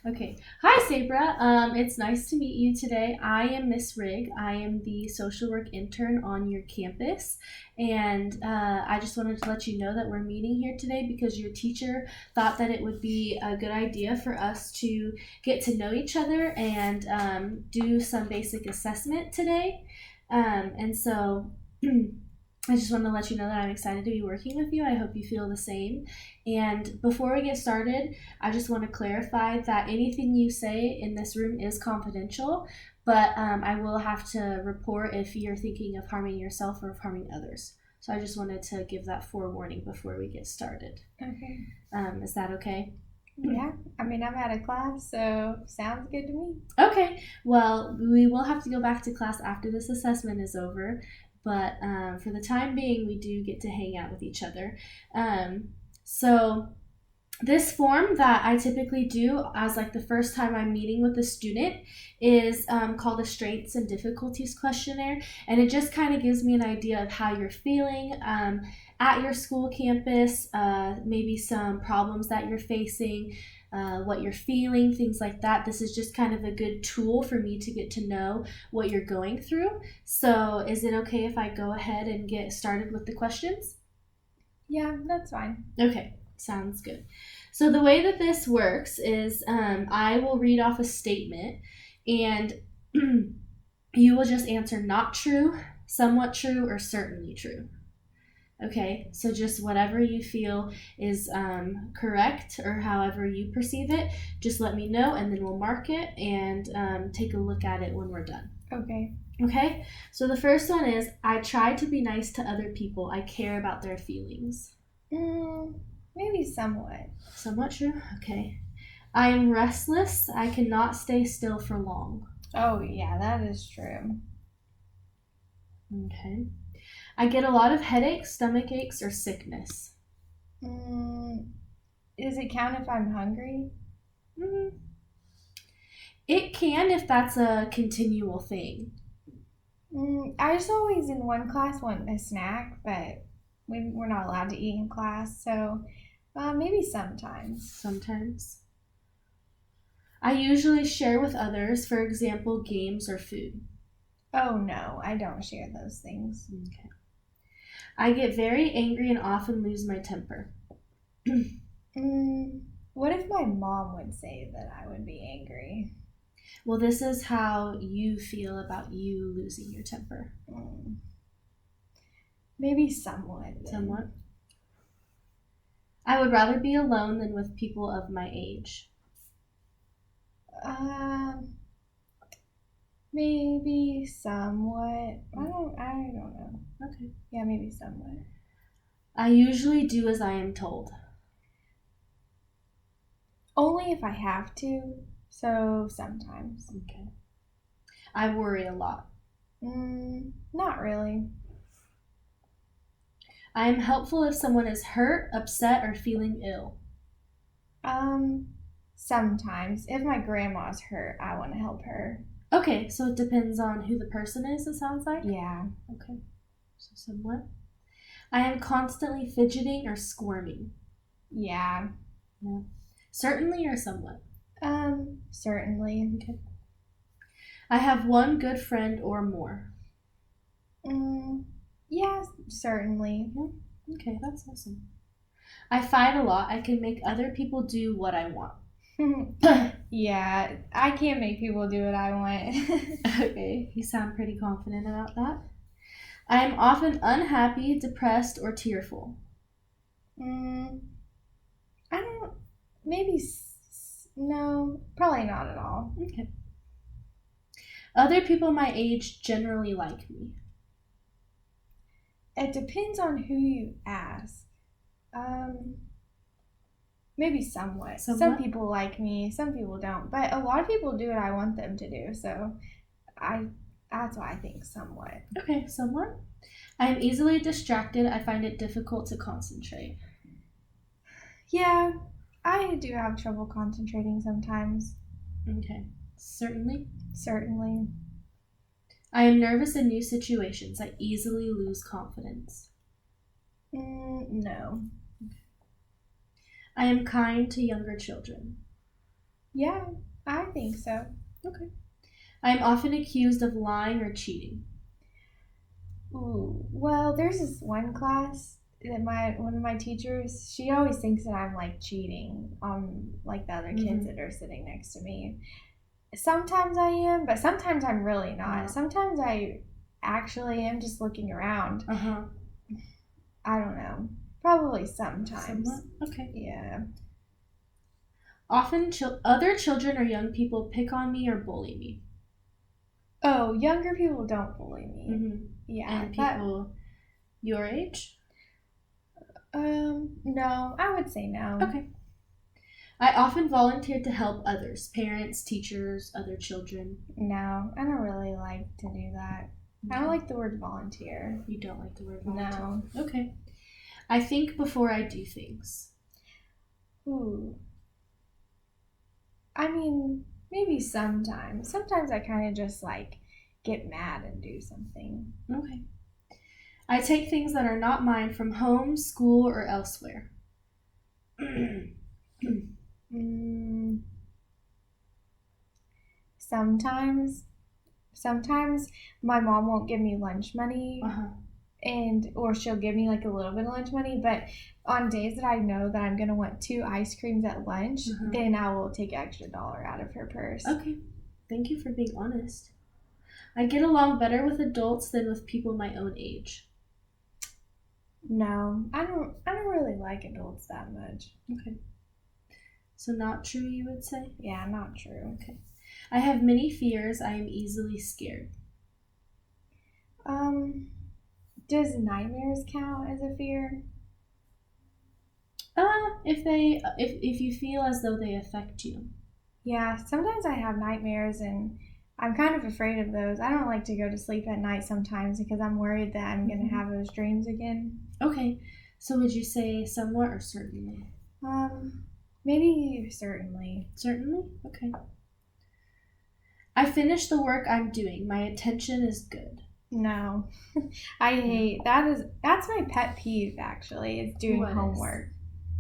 Okay. Hi, Sabra. It's nice to meet you today. I am Miss Rigg. I am the social work intern on your campus. And I just wanted to let you know that we're meeting here today because your teacher thought that it would be a good idea for us to get to know each other and do some basic assessment today. And so I just wanted to let you know that I'm excited to be working with you. I hope you feel the same. And before we get started, I just want to clarify that anything you say in this room is confidential, but I will have to report if you're thinking of harming yourself or of harming others. So I just wanted to give that forewarning before we get started. Okay. Is that okay? Yeah, I'm out of class, so sounds good to me. Okay, well, we will have to go back to class after this assessment is over, but for the time being, we do get to hang out with each other. So this form that I typically do as like the first time I'm meeting with a student is called a strengths and difficulties questionnaire, and it just kind of gives me an idea of how you're feeling at your school campus, maybe some problems that you're facing, what you're feeling, things like that. This is just kind of a good tool for me to get to know what you're going through. So is it okay if I go ahead and get started with the questions? Yeah, that's fine. Okay, sounds good. So the way that this works is I will read off a statement and you will just answer not true, somewhat true, or certainly true. Okay, so just whatever you feel is correct or however you perceive it, just let me know and then we'll mark it and take a look at it when we're done. Okay. Okay, so the first one is I try to be nice to other people. I care about their feelings. Maybe somewhat. Somewhat true. Okay. I am restless. I cannot stay still for long. Oh, yeah, that is true. Okay. I get a lot of headaches, stomach aches, or sickness. Does it count if I'm hungry? Mm, it can if that's a continual thing. I just always in one class want a snack, but we're not allowed to eat in class, so maybe sometimes. Sometimes. I usually share with others, for example, games or food. Oh, no, I don't share those things. Okay. I get very angry and often lose my temper. What if my mom would say that I would be angry? Well, this is how you feel about you losing your temper. Maybe somewhat. Then. Somewhat. I would rather be alone than with people of my age. Maybe somewhat. I don't know. Okay. Yeah, maybe somewhat. I usually do as I am told. Only if I have to. So sometimes. Okay. I worry a lot. Not really. I am helpful if someone is hurt, upset, or feeling ill. Sometimes. If my grandma's hurt, I want to help her. Okay, so it depends on who the person is, it sounds like? Yeah. Okay, so somewhat. I am constantly fidgeting or squirming. Yeah. Yeah. Certainly or somewhat? Certainly. Okay. I have one good friend or more. Yeah, certainly. Okay, that's awesome. I fight a lot. I can make other people do what I want. Yeah, I can't make people do what I want. Okay, you sound pretty confident about that. I am often unhappy, depressed, or tearful. I don't. Maybe. No, probably not at all. Okay. Other people my age generally like me. It depends on who you ask. Maybe somewhat. Some people like me, some people don't. But a lot of people do what I want them to do. So that's why I think somewhat. Okay, somewhat. I am easily distracted. I find it difficult to concentrate. Yeah, I do have trouble concentrating sometimes. Okay. Certainly. Certainly. I am nervous in new situations. I easily lose confidence. No. I am kind to younger children. Yeah, I think so. Okay. I'm often accused of lying or cheating. Ooh, well, there's this one class that one of my teachers, she always thinks that I'm like cheating on like the other kids that are sitting next to me. Sometimes I am, but sometimes I'm really not. Sometimes I actually am just looking around. I don't know. Probably sometimes. Somewhat? Okay. Yeah. Often other children or young people pick on me or bully me. Oh, younger people don't bully me. Mm-hmm. Yeah. And people your age? No, I would say no. Okay. I often volunteer to help others, parents, teachers, other children. No, I don't really like to do that. Okay. I don't like the word volunteer. You don't like the word volunteer? No. Okay. I think before I do things. Ooh. I mean, maybe sometimes. Sometimes I kind of just like get mad and do something. Okay. I take things that are not mine from home, school, or elsewhere. Sometimes my mom won't give me lunch money. Or she'll give me like a little bit of lunch money, but on days that I know that I'm gonna want 2 ice creams at lunch, then I will take an extra $1 out of her purse. Okay, thank you for being honest. I get along better with adults than with people my own age. No, I don't really like adults that much. Okay. So not true, you would say? Yeah, not true. Okay. I have many fears. I am easily scared. Does nightmares count as a fear? If you feel as though they affect you. Yeah, sometimes I have nightmares and I'm kind of afraid of those. I don't like to go to sleep at night sometimes because I'm worried that I'm going to have those dreams again. Okay, so would you say somewhat or certainly? Maybe certainly. Certainly? Okay. I finish the work I'm doing. My attention is good. No. I hate that's my pet peeve actually, is doing homework.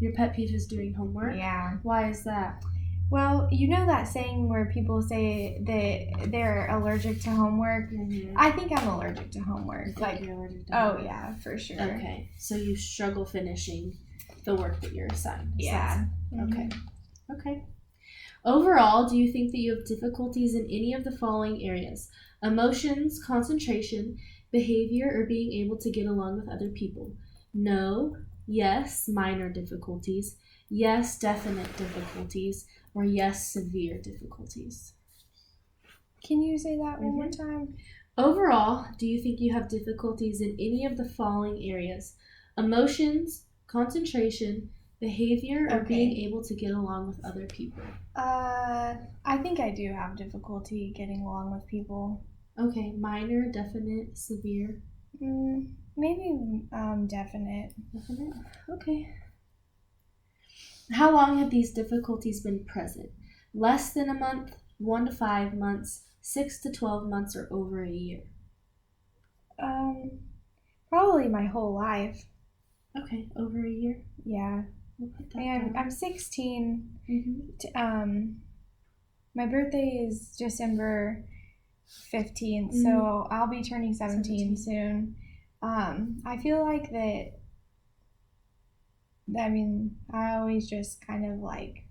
Your pet peeve is doing homework? Yeah. Why is that? Well, you know that saying where people say that they're allergic to homework? I think I'm allergic to homework. You're allergic to homework? Yeah, for sure. Okay, so you struggle finishing the work that you're assigned. Yeah. Okay. Okay. Overall, do you think that you have difficulties in any of the following areas? Emotions, concentration, behavior, or being able to get along with other people? No, yes, minor difficulties, yes, definite difficulties, or yes, severe difficulties. Can you say that one more time? Overall, do you think you have difficulties in any of the following areas? Emotions, concentration, behavior, or being able to get along with other people? I think I do have difficulty getting along with people. Okay, minor, definite, severe? Maybe definite. Definite? Okay. How long have these difficulties been present? Less than a month, 1 to 5 months, 6 to 12 months, or over a year? Probably my whole life. Okay, over a year? Yeah. We'll put that And down. I'm 16. My birthday is December 15th, so I'll be turning 17 soon. I feel like that. I mean, I always just kind of like,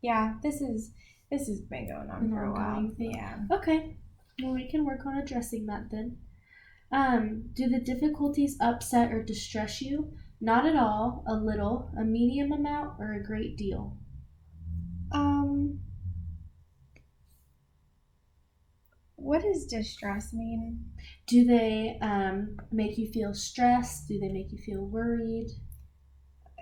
yeah, this has been going on for a while. Yeah. Okay. Well, we can work on addressing that then. Do the difficulties upset or distress you? Not at all, a little, a medium amount, or a great deal? What does distress mean? Do they make you feel stressed? Do they make you feel worried?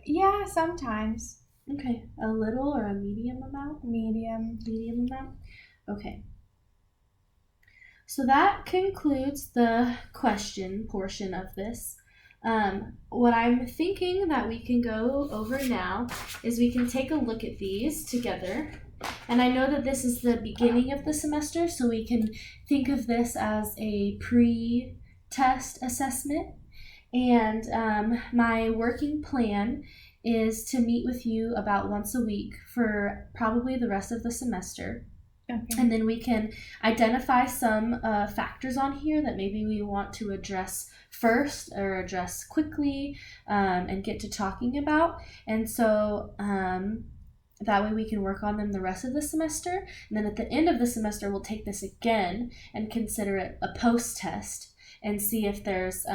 Yeah, sometimes. Okay, a little or a medium amount? Medium. Medium amount? Okay. So that concludes the question portion of this. What I'm thinking that we can go over now is we can take a look at these together. And I know that this is the beginning of the semester, so we can think of this as a pre-test assessment. And my working plan is to meet with you about once a week for probably the rest of the semester. Okay. And then we can identify some factors on here that maybe we want to address first or address quickly, and get to talking about. And so that way we can work on them the rest of the semester. And then at the end of the semester, we'll take this again and consider it a post-test and see if there's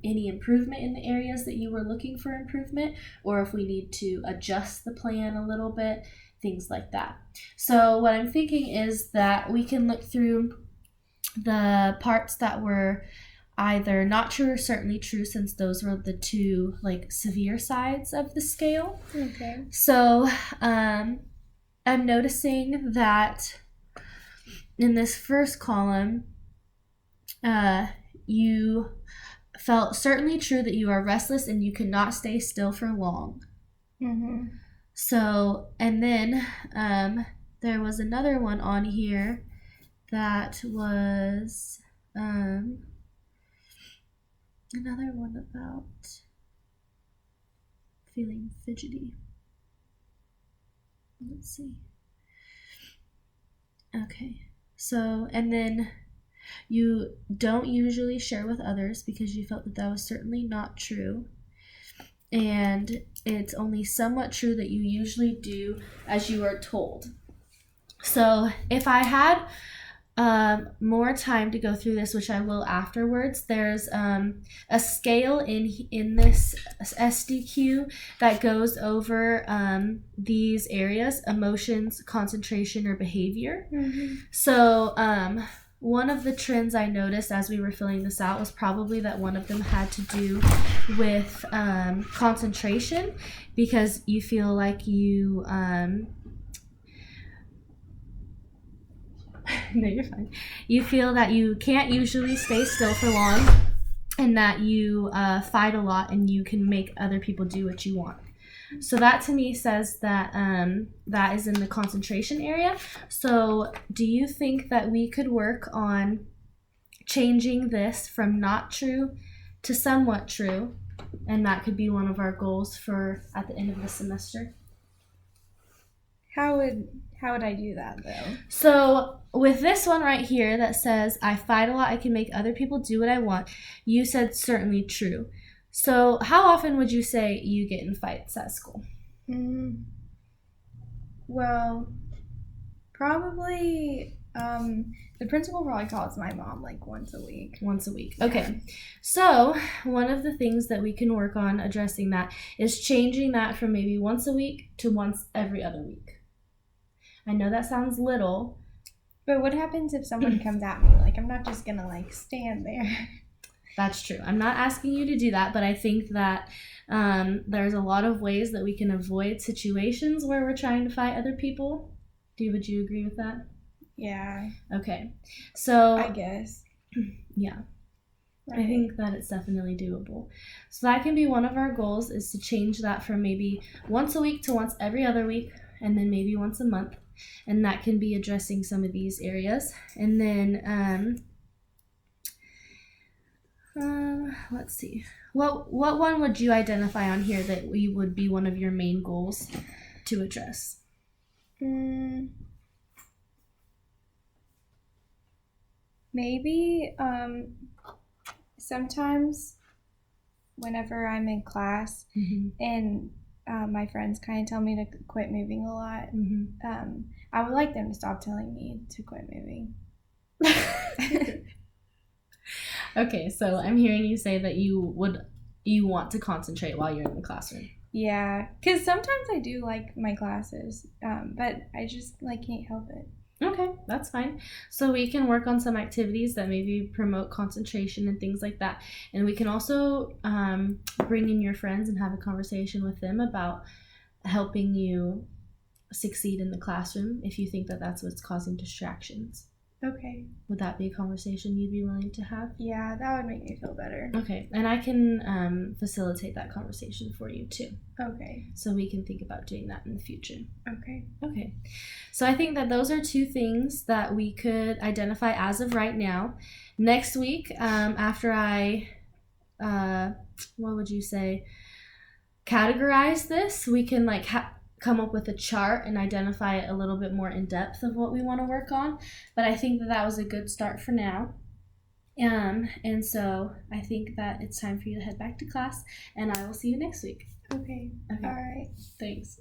any improvement in the areas that you were looking for improvement, or if we need to adjust the plan a little bit, things like that. So what I'm thinking is that we can look through the parts that were either not true or certainly true, since those were the two like severe sides of the scale. Okay. So I'm noticing that in this first column, you felt certainly true that you are restless and you cannot stay still for long. Mm-hmm. So, and then there was another one on here that was another one about feeling fidgety. Let's see. Okay. So, and then you don't usually share with others because you felt that that was certainly not true. And it's only somewhat true that you usually do as you are told. So if I had more time to go through this, which I will afterwards, there's a scale in this SDQ that goes over these areas: emotions, concentration, or behavior. Mm-hmm. So one of the trends I noticed as we were filling this out was probably that one of them had to do with concentration, because you feel like you no, you're fine. You feel that you can't usually stay still for long, and that you fight a lot and you can make other people do what you want. So that to me says that that is in the concentration area. So do you think that we could work on changing this from not true to somewhat true, and that could be one of our goals for at the end of the semester? How would I do that though? So with this one right here that says, I fight a lot, I can make other people do what I want, you said certainly true. So how often would you say you get in fights at school? Well, probably the principal probably calls my mom like once a week. Once a week. Okay. So one of the things that we can work on addressing that is changing that from maybe once a week to once every other week. I know that sounds little. But what happens if someone comes at me? Like, I'm not just gonna like stand there. That's true. I'm not asking you to do that, but I think that there's a lot of ways that we can avoid situations where we're trying to fight other people. Would you agree with that? Yeah. Okay. So I guess. Yeah. Right. I think that it's definitely doable. So that can be one of our goals, is to change that from maybe once a week to once every other week, and then maybe once a month. And that can be addressing some of these areas. And then let's see. What one would you identify on here that would be one of your main goals to address? Maybe sometimes whenever I'm in class and my friends kind of tell me to quit moving a lot, I would like them to stop telling me to quit moving. Okay, so I'm hearing you say that you want to concentrate while you're in the classroom. Yeah, because sometimes I do like my classes, but I just like can't help it. Okay, that's fine. So we can work on some activities that maybe promote concentration and things like that. And we can also bring in your friends and have a conversation with them about helping you succeed in the classroom if you think that that's what's causing distractions. Okay. Would that be a conversation you'd be willing to have? Yeah, that would make me feel better. Okay, and I can facilitate that conversation for you too. Okay. So we can think about doing that in the future. Okay. Okay. So I think that those are two things that we could identify as of right now. Next week, after I, what would you say? categorize this. We can like come up with a chart and identify it a little bit more in depth of what we want to work on. But I think that that was a good start for now. And so I think that it's time for you to head back to class, and I will see you next week. Okay. Okay. All right. Thanks.